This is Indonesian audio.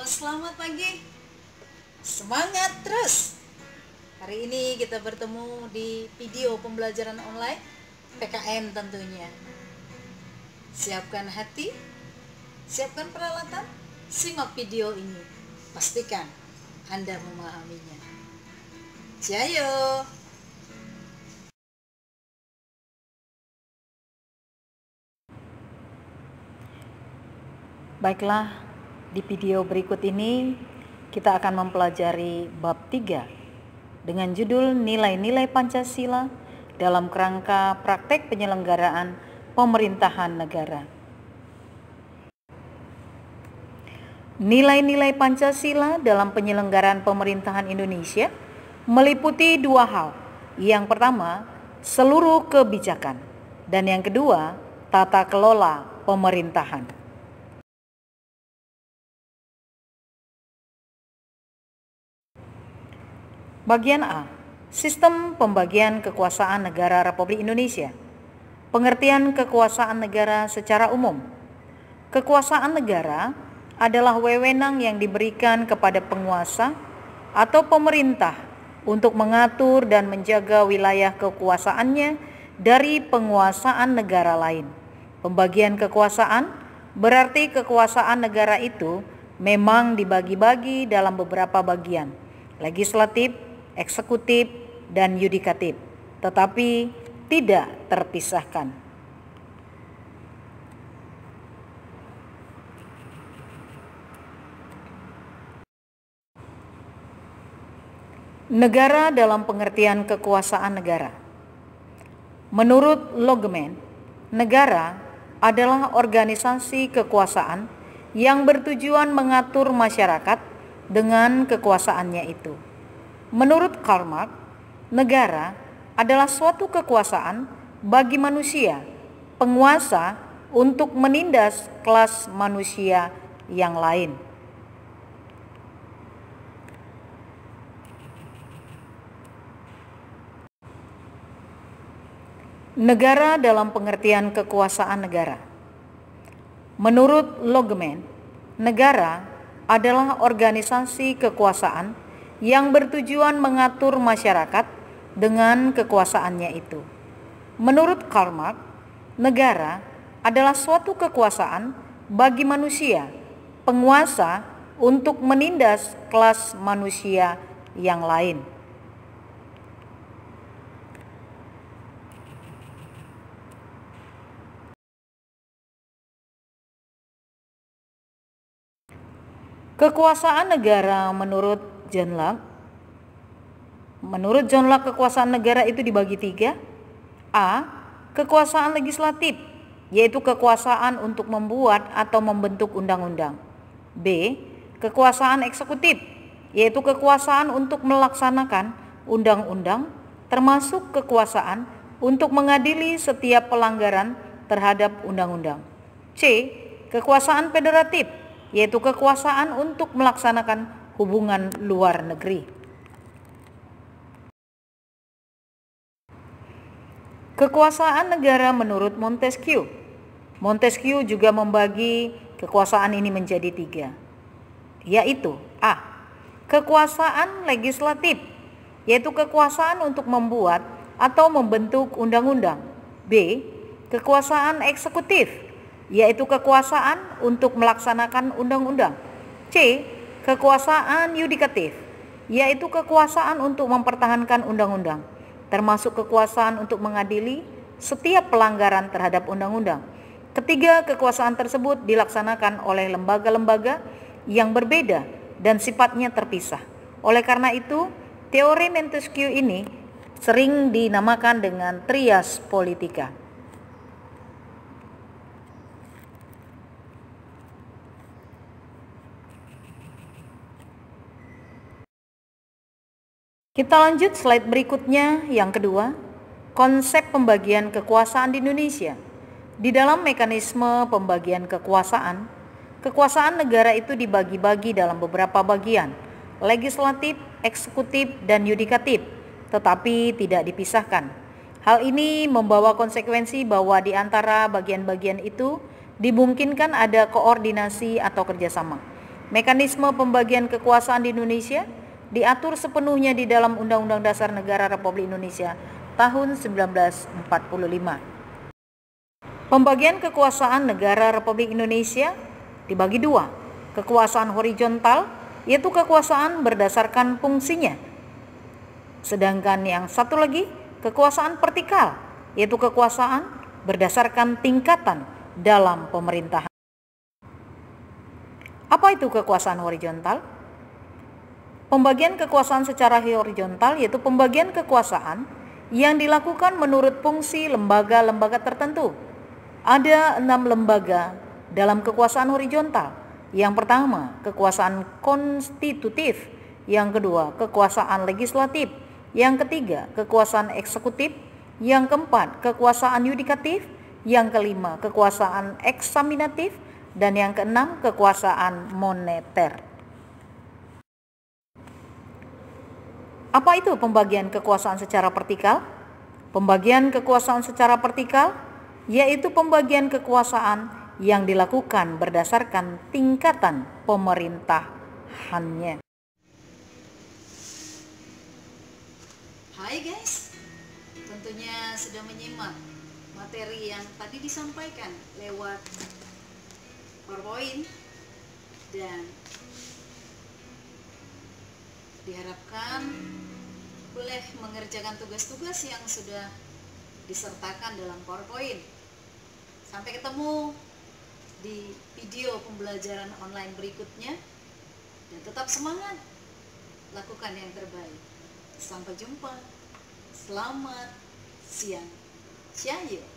Selamat pagi. Semangat terus. Hari ini kita bertemu di video pembelajaran online PKN tentunya. Siapkan hati, siapkan peralatan, simak video ini. Pastikan Anda memahaminya. Jayo. Baiklah, di video berikut ini kita akan mempelajari bab 3 dengan judul Nilai-nilai Pancasila dalam kerangka praktek penyelenggaraan pemerintahan negara. Nilai-nilai Pancasila dalam penyelenggaraan pemerintahan Indonesia meliputi dua hal. Yang pertama, seluruh kebijakan, dan yang kedua, tata kelola pemerintahan. Bagian A. Sistem pembagian kekuasaan negara Republik Indonesia. Pengertian kekuasaan negara secara umum. Kekuasaan negara adalah wewenang yang diberikan kepada penguasa atau pemerintah untuk mengatur dan menjaga wilayah kekuasaannya dari penguasaan negara lain. Pembagian kekuasaan berarti kekuasaan negara itu memang dibagi-bagi dalam beberapa bagian, legislatif, eksekutif, dan yudikatif, tetapi tidak terpisahkan. Negara dalam pengertian kekuasaan negara. Menurut Loggeman, negara adalah organisasi kekuasaan yang bertujuan mengatur masyarakat dengan kekuasaannya itu. Menurut Karl Marx, negara adalah suatu kekuasaan bagi manusia, penguasa untuk menindas kelas manusia yang lain. Negara dalam pengertian kekuasaan negara. Menurut Loggeman, negara adalah organisasi kekuasaan yang bertujuan mengatur masyarakat dengan kekuasaannya itu. Menurut Karl Marx, negara adalah suatu kekuasaan bagi manusia, penguasa untuk menindas kelas manusia yang lain. Kekuasaan negara menurut John Locke. Menurut John Locke, kekuasaan negara itu dibagi 3. A. Kekuasaan legislatif, yaitu kekuasaan untuk membuat atau membentuk undang-undang. B. Kekuasaan eksekutif, yaitu kekuasaan untuk melaksanakan undang-undang, termasuk kekuasaan untuk mengadili setiap pelanggaran terhadap undang-undang. C. Kekuasaan federatif, yaitu kekuasaan untuk melaksanakan hubungan luar negeri. Kekuasaan negara menurut Montesquieu. Montesquieu juga membagi kekuasaan ini menjadi 3, yaitu A. Kekuasaan legislatif, yaitu kekuasaan untuk membuat atau membentuk undang-undang. B. Kekuasaan eksekutif, yaitu kekuasaan untuk melaksanakan undang-undang. C. Kekuasaan yudikatif, yaitu kekuasaan untuk mempertahankan undang-undang, termasuk kekuasaan untuk mengadili setiap pelanggaran terhadap undang-undang. Ketiga kekuasaan tersebut dilaksanakan oleh lembaga-lembaga yang berbeda dan sifatnya terpisah. Oleh karena itu, teori Montesquieu ini sering dinamakan dengan trias politika. Kita lanjut slide berikutnya, yang kedua, konsep pembagian kekuasaan di Indonesia. Di dalam mekanisme pembagian kekuasaan, kekuasaan negara itu dibagi-bagi dalam beberapa bagian, legislatif, eksekutif, dan yudikatif, tetapi tidak dipisahkan. Hal ini membawa konsekuensi bahwa di antara bagian-bagian itu dimungkinkan ada koordinasi atau kerjasama. Mekanisme pembagian kekuasaan di Indonesia diatur sepenuhnya di dalam Undang-Undang Dasar Negara Republik Indonesia tahun 1945. Pembagian kekuasaan negara Republik Indonesia dibagi dua, kekuasaan horizontal, yaitu kekuasaan berdasarkan fungsinya. Sedangkan yang satu lagi, kekuasaan vertikal, yaitu kekuasaan berdasarkan tingkatan dalam pemerintahan. Apa itu kekuasaan horizontal? Pembagian kekuasaan secara horizontal yaitu pembagian kekuasaan yang dilakukan menurut fungsi lembaga-lembaga tertentu. Ada 6 lembaga dalam kekuasaan horizontal. Yang pertama, kekuasaan konstitutif. Yang kedua, kekuasaan legislatif. Yang ketiga, kekuasaan eksekutif. Yang keempat, kekuasaan yudikatif. Yang kelima, kekuasaan eksaminatif. Dan yang keenam, kekuasaan moneter. Apa itu pembagian kekuasaan secara vertikal? Pembagian kekuasaan secara vertikal yaitu pembagian kekuasaan yang dilakukan berdasarkan tingkatan pemerintahannya. Hai guys, tentunya sudah menyimak materi yang tadi disampaikan lewat PowerPoint dan diharapkan boleh mengerjakan tugas-tugas yang sudah disertakan dalam PowerPoint. Sampai ketemu di video pembelajaran online berikutnya dan tetap semangat, lakukan yang terbaik. Sampai jumpa, selamat siang, Ciao.